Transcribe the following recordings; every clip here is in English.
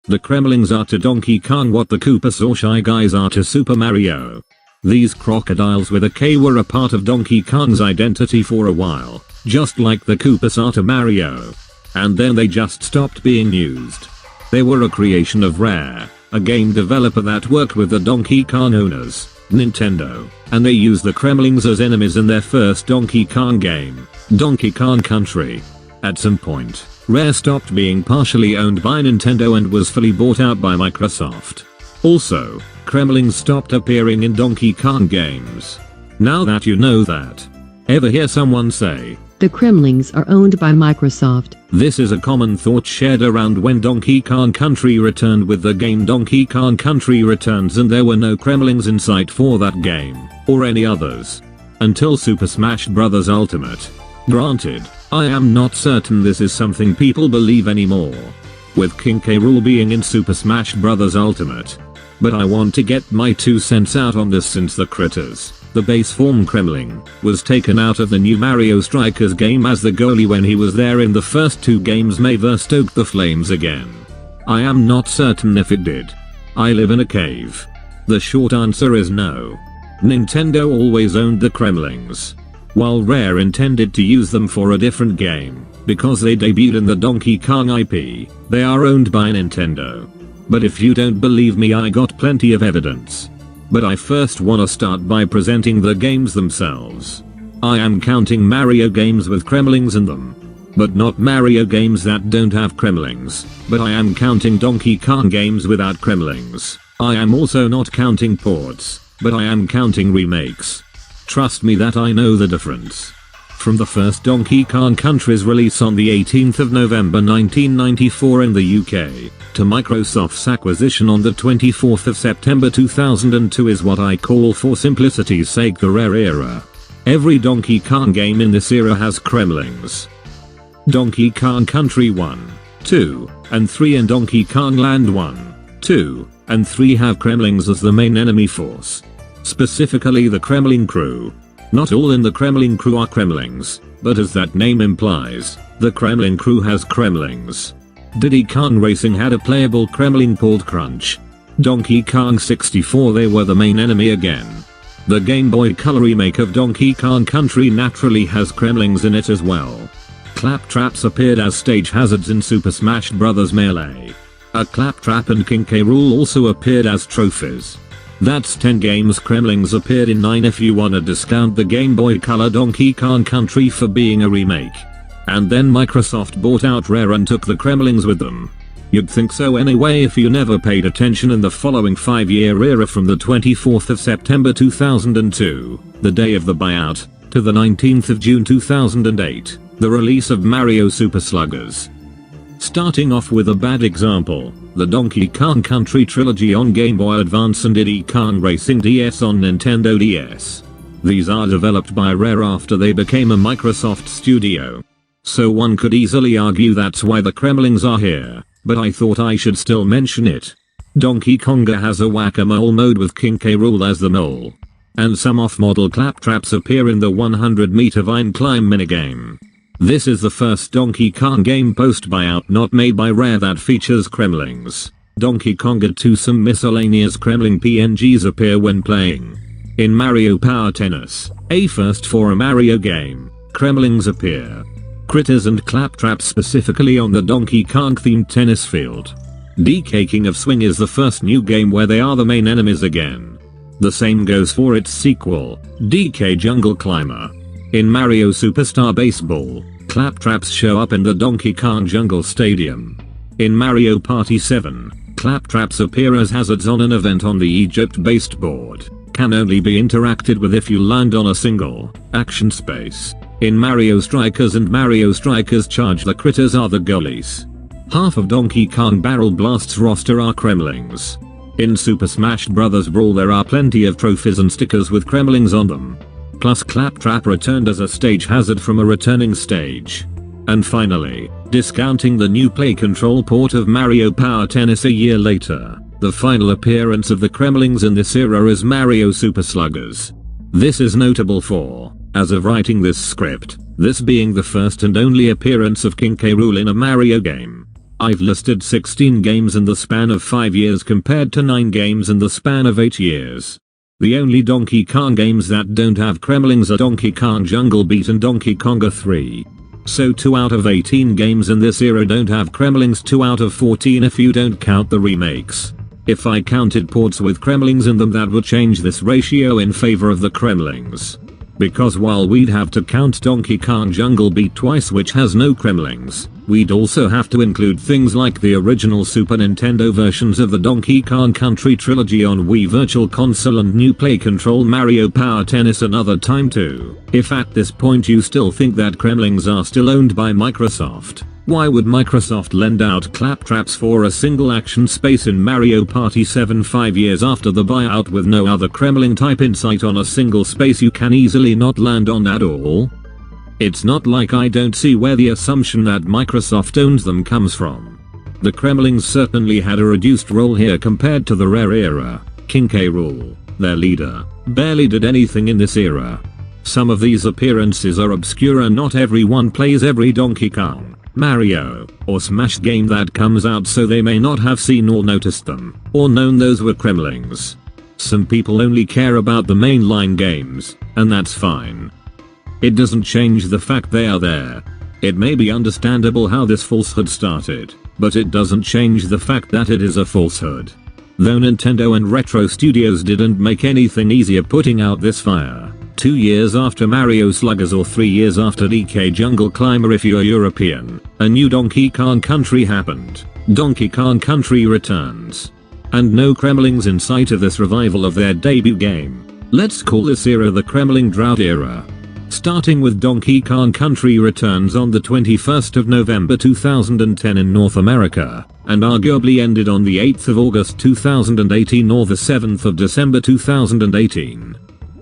The Kremlings are to Donkey Kong what the Koopas or Shy Guys are to Super Mario. These crocodiles with a K were a part of Donkey Kong's identity for a while, just like the Koopas are to Mario. And then they just stopped being used. They were a creation of Rare, a game developer that worked with the Donkey Kong owners, Nintendo, and they used the Kremlings as enemies in their first Donkey Kong game, Donkey Kong Country. At some point, Rare stopped being partially owned by Nintendo and was fully bought out by Microsoft. Also, Kremlings stopped appearing in Donkey Kong games. Now that you know that. Ever hear someone say, "The Kremlings are owned by Microsoft"? This is a common thought shared around when Donkey Kong Country returned with the game Donkey Kong Country Returns, and there were no Kremlings in sight for that game, or any others. Until Super Smash Bros. Ultimate. Granted, I am not certain this is something people believe anymore, with King K. Rool being in Super Smash Bros. Ultimate. But I want to get my 2 cents out on this since the critters, the base form Kremling, was taken out of the new Mario Strikers game as the goalie when he was there in the first 2 games may have stoked the flames again. I am not certain if it did. I live in a cave. The short answer is no. Nintendo always owned the Kremlings, while Rare intended to use them for a different game, because they debuted in the Donkey Kong IP, they are owned by Nintendo. But if you don't believe me, I got plenty of evidence. But I first wanna start by presenting the games themselves. I am counting Mario games with Kremlings in them, but not Mario games that don't have Kremlings, but I am counting Donkey Kong games without Kremlings. I am also not counting ports, but I am counting remakes. Trust me that I know the difference. From the first Donkey Kong Country's release on the 18th of November 1994 in the UK, to Microsoft's acquisition on the 24th of September 2002 is what I call, for simplicity's sake, the Rare era. Every Donkey Kong game in this era has Kremlings. Donkey Kong Country 1, 2, and 3 and Donkey Kong Land 1, 2, and 3 have Kremlings as the main enemy force. Specifically the Kremling crew. Not all in the Kremling crew are Kremlings, but as that name implies, the Kremling crew has Kremlings. Diddy Kong Racing had a playable Kremling called Crunch. Donkey Kong 64, they were the main enemy again. The Game Boy Color remake of Donkey Kong Country naturally has Kremlings in it as well. Claptraps appeared as stage hazards in Super Smash Bros. Melee. A Claptrap and King K. Rool also appeared as trophies. That's 10 games. Kremlings appeared in 9 if you wanna discount the Game Boy Color Donkey Kong Country for being a remake. And then Microsoft bought out Rare and took the Kremlings with them. You'd think so anyway if you never paid attention in the following 5-year era from the 24th of September 2002, the day of the buyout, to the 19th of June 2008, the release of Mario Super Sluggers. Starting off with a bad example, the Donkey Kong Country trilogy on Game Boy Advance and Diddy Kong Racing DS on Nintendo DS. These are developed by Rare after they became a Microsoft studio. So one could easily argue that's why the Kremlings are here, but I thought I should still mention it. Donkey Konga has a whack-a-mole mode with King K. Rool as the mole. And some off-model claptraps appear in the 100-meter vine climb minigame. This is the first Donkey Kong game post-buyout not made by Rare that features Kremlings. Donkey Konga 2, some miscellaneous Kremling PNGs appear when playing. In Mario Power Tennis, a first for a Mario game, Kremlings appear. Critters and claptraps specifically on the Donkey Kong themed tennis field. DK King of Swing is the first new game where they are the main enemies again. The same goes for its sequel, DK Jungle Climber. In Mario Superstar Baseball, claptraps show up in the Donkey Kong Jungle Stadium. In Mario Party 7, claptraps appear as hazards on an event on the Egypt-based board, can only be interacted with if you land on a single action space. In Mario Strikers and Mario Strikers Charge, the critters are the goalies. Half of Donkey Kong Barrel Blast's roster are Kremlings. In Super Smash Bros. Brawl there are plenty of trophies and stickers with Kremlings on them. Plus Claptrap returned as a stage hazard from a returning stage. And finally, discounting the new Play Control port of Mario Power Tennis a year later, the final appearance of the Kremlings in this era is Mario Super Sluggers. This is notable for, as of writing this script, this being the first and only appearance of King K. Rool in a Mario game. I've listed 16 games in the span of 5 years compared to 9 games in the span of 8 years. The only Donkey Kong games that don't have Kremlings are Donkey Kong Jungle Beat and Donkey Konga 3. So 2 out of 18 games in this era don't have Kremlings, 2 out of 14 if you don't count the remakes. If I counted ports with Kremlings in them, that would change this ratio in favor of the Kremlings. Because while we'd have to count Donkey Kong Jungle Beat twice, which has no Kremlings, we'd also have to include things like the original Super Nintendo versions of the Donkey Kong Country trilogy on Wii Virtual Console and New Play Control Mario Power Tennis another time too. If at this point you still think that Kremlings are still owned by Microsoft, why would Microsoft lend out claptraps for a single action space in Mario Party 7 5 years after the buyout with no other Kremling type in sight on a single space you can easily not land on at all? It's not like I don't see where the assumption that Microsoft owns them comes from. The Kremlings certainly had a reduced role here compared to the Rare era. King K. Rool, their leader, barely did anything in this era. Some of these appearances are obscure and not everyone plays every Donkey Kong, Mario, or Smash game that comes out, so they may not have seen or noticed them, or known those were Kremlings. Some people only care about the mainline games, and that's fine. It doesn't change the fact they are there. It may be understandable how this falsehood started, but it doesn't change the fact that it is a falsehood. Though Nintendo and Retro Studios didn't make anything easier putting out this fire, 2 years after Mario Sluggers or 3 years after DK Jungle Climber if you're European, a new Donkey Kong Country happened. Donkey Kong Country Returns. And no Kremlings in sight of this revival of their debut game. Let's call this era the Kremling Drought era. Starting with Donkey Kong Country Returns on the 21st of November 2010 in North America, and arguably ended on the 8th of August 2018 or the 7th of December 2018.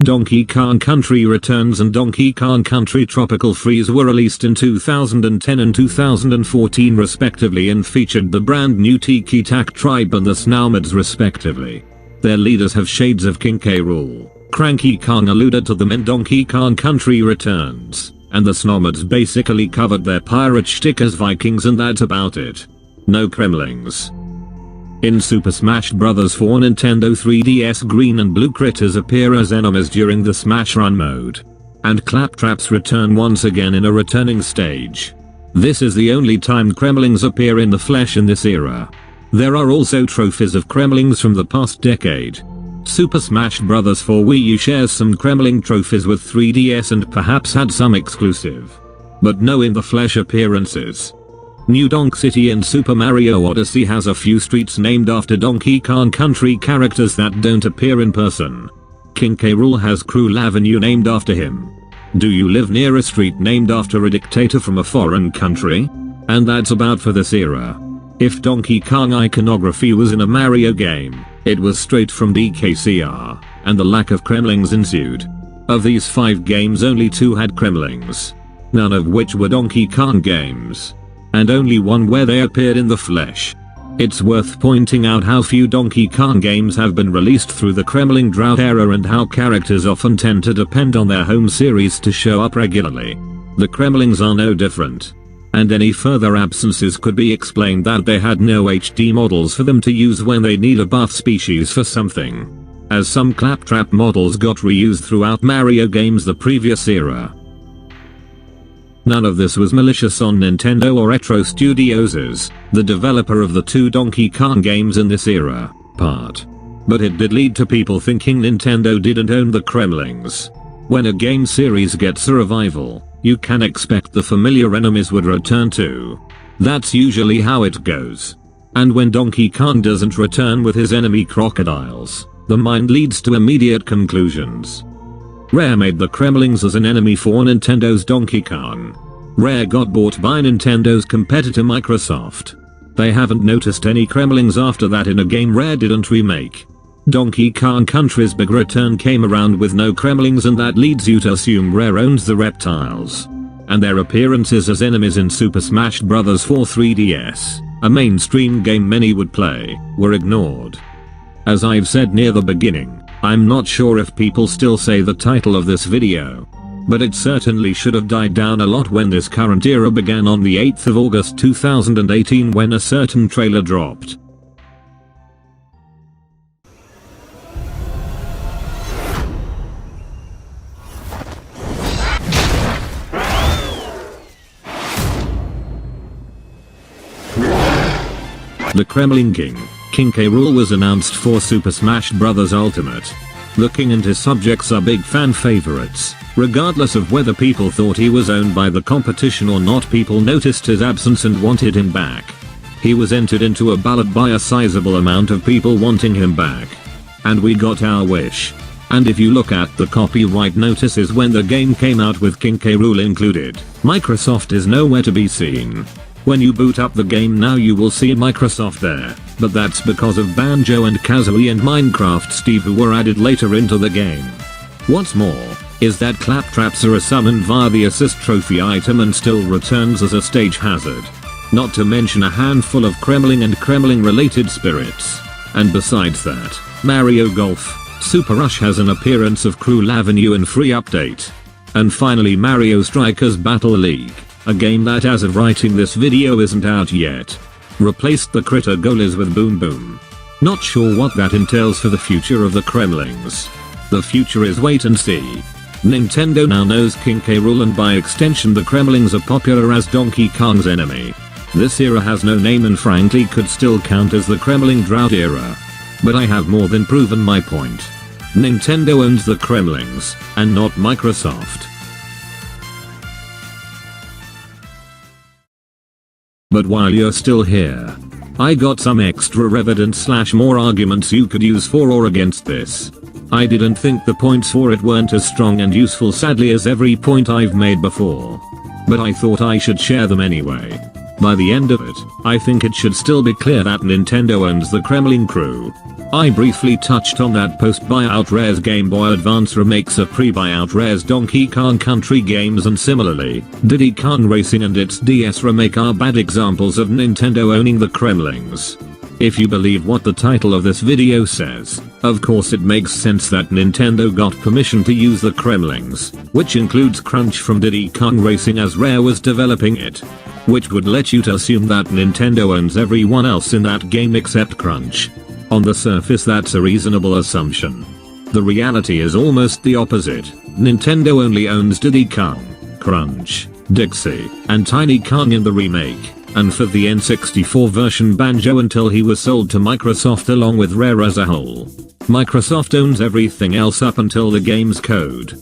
Donkey Kong Country Returns and Donkey Kong Country Tropical Freeze were released in 2010 and 2014 respectively and featured the brand new Tiki Tak Tribe and the Snowmads respectively. Their leaders have shades of King K. Rool. Cranky Kong alluded to them in Donkey Kong Country Returns, and the Snowmads basically covered their pirate shtick as Vikings and that's about it. No Kremlings. In Super Smash Bros. For Nintendo 3DS, green and blue critters appear as enemies during the Smash Run mode. And claptraps return once again in a returning stage. This is the only time Kremlings appear in the flesh in this era. There are also trophies of Kremlings from the past decade. Super Smash Bros. For Wii U shares some Kremling trophies with 3DS and perhaps had some exclusive, but no in the flesh appearances. New Donk City in Super Mario Odyssey has a few streets named after Donkey Kong Country characters that don't appear in person. King K. Rool has Cruel Avenue named after him. Do you live near a street named after a dictator from a foreign country? And that's about for this era. If Donkey Kong iconography was in a Mario game, it was straight from DKCR, and the lack of Kremlings ensued. Of these 5 games, only 2 had Kremlings, none of which were Donkey Kong games, and only one where they appeared in the flesh. It's worth pointing out how few Donkey Kong games have been released through the Kremling Drought era and how characters often tend to depend on their home series to show up regularly. The Kremlings are no different. And any further absences could be explained that they had no HD models for them to use when they need a buff species for something, as some claptrap models got reused throughout Mario games the previous era. None of this was malicious on Nintendo or Retro Studios', the developer of the 2 Donkey Kong games in this era, part. But it did lead to people thinking Nintendo didn't own the Kremlings. When a game series gets a revival, you can expect the familiar enemies would return too. That's usually how it goes. And when Donkey Kong doesn't return with his enemy crocodiles, the mind leads to immediate conclusions. Rare made the Kremlings as an enemy for Nintendo's Donkey Kong. Rare got bought by Nintendo's competitor Microsoft. They haven't noticed any Kremlings after that in a game Rare didn't remake. Donkey Kong Country's big return came around with no Kremlings, and that leads you to assume Rare owns the reptiles. And their appearances as enemies in Super Smash Bros. For 3DS, a mainstream game many would play, were ignored. As I've said near the beginning, I'm not sure if people still say the title of this video, But it certainly should have died down a lot when this current era began on the 8th of August 2018 when a certain trailer dropped. The Kremling King K. Rool was announced for Super Smash Bros. Ultimate. The King and his subjects are big fan favorites. Regardless of whether people thought he was owned by the competition or not, people noticed his absence and wanted him back. He was entered into a ballot by a sizable amount of people wanting him back. And we got our wish. And if you look at the copyright notices when the game came out with King K. Rool included, Microsoft is nowhere to be seen. When you boot up the game now you will see Microsoft there, but that's because of Banjo and Kazooie and Minecraft Steve who were added later into the game. What's more, is that Claptraps are summoned via the assist trophy item and still returns as a stage hazard. Not to mention a handful of Kremling and Kremling related spirits. And besides that, Mario Golf, Super Rush has an appearance of Cruel Avenue and free update. And finally Mario Strikers Battle League, a game that as of writing this video isn't out yet. Replaced the Critter Goalies with Boom Boom. Not sure what that entails for the future of the Kremlings. The future is wait and see. Nintendo now knows King K. Rool and by extension the Kremlings are popular as Donkey Kong's enemy. This era has no name and frankly could still count as the Kremling drought era. But I have more than proven my point. Nintendo owns the Kremlings, and not Microsoft. But while you're still here, I got some extra evidence / more arguments you could use for or against this. I didn't think the points for it weren't as strong and useful sadly as every point I've made before. But I thought I should share them anyway. By the end of it, I think it should still be clear that Nintendo owns the Kremling crew. I briefly touched on that post-buyout Rare's Game Boy Advance remakes of pre-buyout Rare's Donkey Kong Country games, and similarly, Diddy Kong Racing and its DS remake are bad examples of Nintendo owning the Kremlings. If you believe what the title of this video says, of course it makes sense that Nintendo got permission to use the Kremlings, which includes Crunch from Diddy Kong Racing as Rare was developing it. Which would let you to assume that Nintendo owns everyone else in that game except Crunch. On the surface that's a reasonable assumption. The reality is almost the opposite. Nintendo only owns Diddy Kong, Crunch, Dixie, and Tiny Kong in the remake, and for the N64 version Banjo until he was sold to Microsoft along with Rare as a whole. Microsoft owns everything else up until the game's code.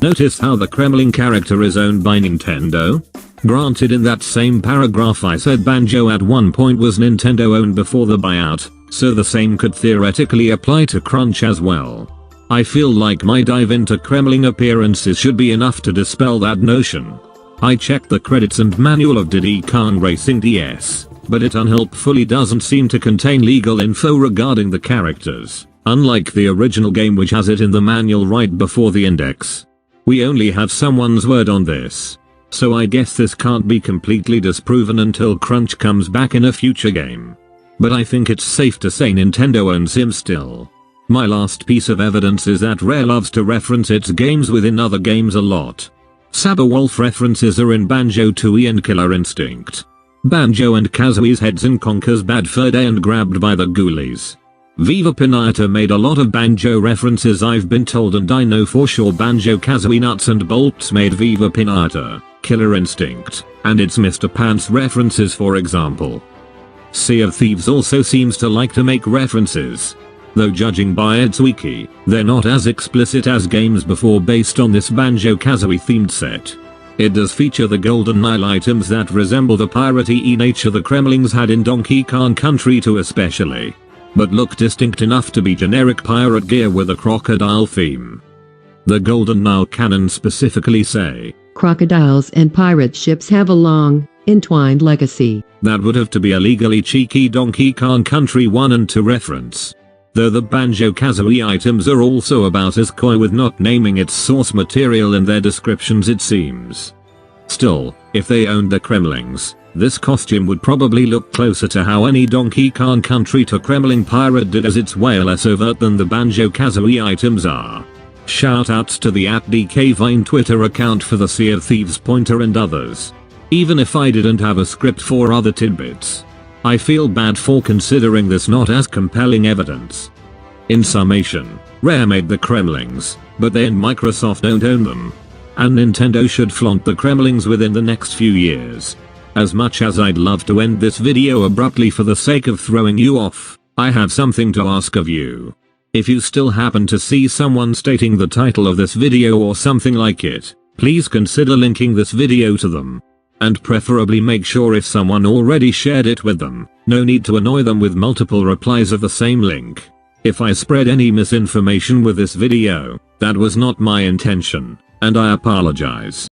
Notice how the Kremling character is owned by Nintendo? Granted, in that same paragraph I said Banjo at one point was Nintendo owned before the buyout, so the same could theoretically apply to Crunch as well. I feel like my dive into Kremling appearances should be enough to dispel that notion. I checked the credits and manual of Diddy Kong Racing DS, but it unhelpfully doesn't seem to contain legal info regarding the characters, unlike the original game which has it in the manual right before the index. We only have someone's word on this. So I guess this can't be completely disproven until Crunch comes back in a future game. But I think it's safe to say Nintendo owns him still. My last piece of evidence is that Rare loves to reference its games within other games a lot. Saberwolf references are in Banjo-Tooie and Killer Instinct. Banjo and Kazooie's heads in Conker's Bad Fur Day and Grabbed by the Ghoulies. Viva Pinata made a lot of Banjo references I've been told, and I know for sure Banjo-Kazooie Nuts and Bolts made Viva Pinata, Killer Instinct, and its Mr. Pants references for example. Sea of Thieves also seems to like to make references. Though judging by its wiki, they're not as explicit as games before based on this Banjo-Kazooie themed set. It does feature the Golden Nile items that resemble the piratey nature the Kremlings had in Donkey Kong Country 2 especially, but look distinct enough to be generic pirate gear with a crocodile theme. The Golden Nile canon specifically say, Crocodiles and pirate ships have a long, entwined legacy. That would have to be a legally cheeky Donkey Kong Country 1 and 2 reference. Though the Banjo-Kazooie items are also about as coy with not naming its source material in their descriptions it seems. Still, if they owned the Kremlings, this costume would probably look closer to how any Donkey Kong Country 2 Kremling pirate did, as it's way less overt than the Banjo-Kazooie items are. Shoutouts to the @DKVine Twitter account for the Sea of Thieves pointer and others. Even if I didn't have a script for other tidbits, I feel bad for considering this not as compelling evidence. In summation, Rare made the Kremlings, but they and Microsoft don't own them. And Nintendo should flaunt the Kremlings within the next few years. As much as I'd love to end this video abruptly for the sake of throwing you off, I have something to ask of you. If you still happen to see someone stating the title of this video or something like it, please consider linking this video to them. And preferably make sure if someone already shared it with them, no need to annoy them with multiple replies of the same link. If I spread any misinformation with this video, that was not my intention, and I apologize.